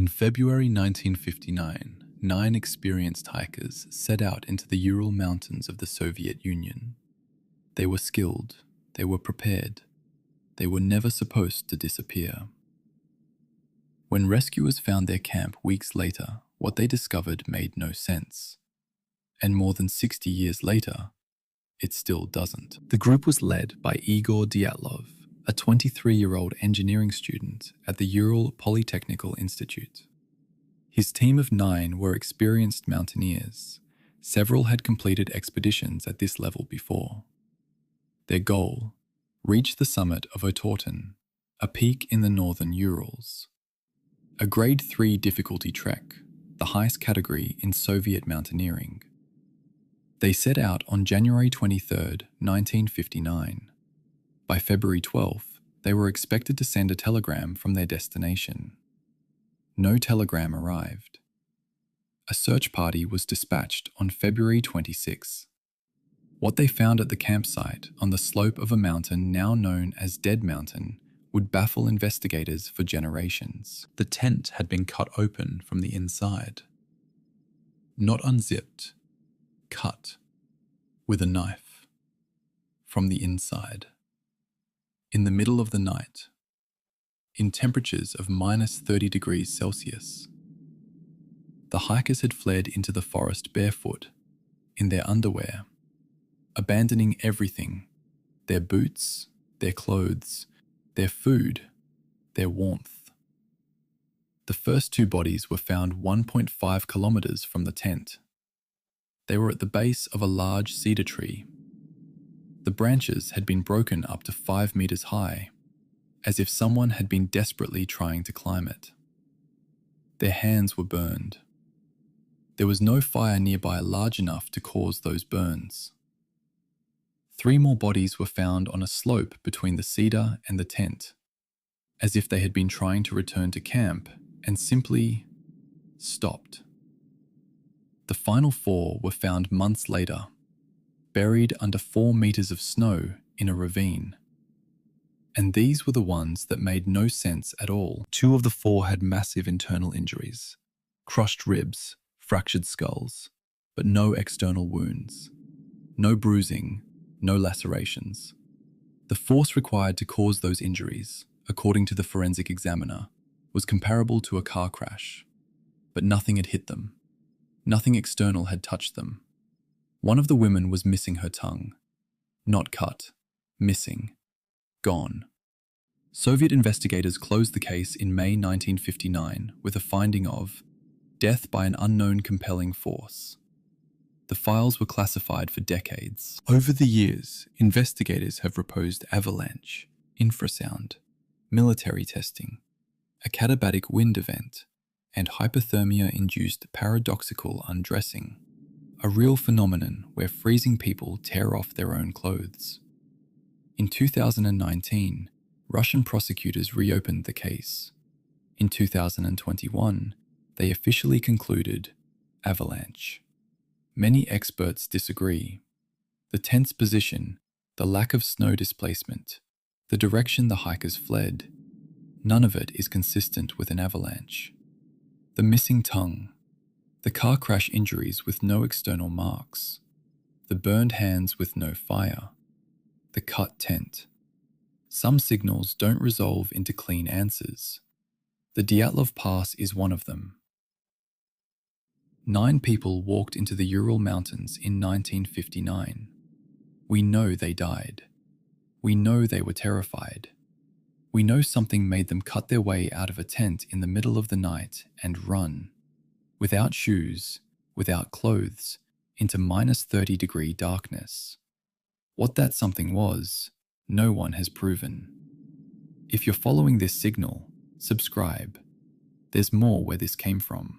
February 1959, 9 experienced hikers set out into the Ural Mountains of the Soviet Union. They were skilled, they were prepared, they were never supposed to disappear. When rescuers found their camp weeks later, what they discovered made no sense. And more than 60 years later, it still doesn't. The group was led by Igor Dyatlov, a 23-year-old engineering student at the Ural Polytechnical Institute. His team of 9 were experienced mountaineers. Several had completed expeditions at this level before. Their goal: reach the summit of Otorten, a peak in the northern Urals. A Grade 3 difficulty trek, the highest category in Soviet mountaineering. They set out on January 23, 1959. By February 12th, they were expected to send a telegram from their destination. No telegram arrived. A search party was dispatched on February 26. What they found at the campsite on the slope of a mountain now known as Dead Mountain would baffle investigators for generations. The tent had been cut open from the inside. Not unzipped, cut with a knife from the inside. In the middle of the night, in temperatures of -30 degrees Celsius. The hikers had fled into the forest barefoot, in their underwear, abandoning everything: their boots, their clothes, their food, their warmth. The first 2 bodies were found 1.5 kilometers from the tent. They were at the base of a large cedar tree. The branches had been broken up to 5 meters high, as if someone had been desperately trying to climb it. Their hands were burned. There was no fire nearby large enough to cause those burns. 3 more bodies were found on a slope between the cedar and the tent, as if they had been trying to return to camp and simply stopped. The final 4 were found months later, buried under 4 meters of snow in a ravine. And these were the ones that made no sense at all. 2 of the 4 had massive internal injuries, crushed ribs, fractured skulls, but no external wounds, no bruising, no lacerations. The force required to cause those injuries, according to the forensic examiner, was comparable to a car crash, but nothing had hit them. Nothing external had touched them. One of the women was missing her tongue. Not cut, missing, gone. Soviet investigators closed the case in May 1959 with a finding of death by an unknown compelling force. The files were classified for decades. Over the years, investigators have proposed avalanche, infrasound, military testing, a katabatic wind event, and hypothermia-induced paradoxical undressing, a real phenomenon where freezing people tear off their own clothes. In 2019, Russian prosecutors reopened the case. In 2021, they officially concluded avalanche. Many experts disagree. The tent's position, the lack of snow displacement, the direction the hikers fled, none of it is consistent with an avalanche. The missing tongue, the car crash injuries with no external marks, the burned hands with no fire, the cut tent. Some signals don't resolve into clean answers. The Dyatlov Pass is one of them. 9 people walked into the Ural Mountains in 1959. We know they died. We know they were terrified. We know something made them cut their way out of a tent in the middle of the night and run, without shoes, without clothes, into -30-degree darkness. What that something was, no one has proven. If you're following this signal, subscribe. There's more where this came from.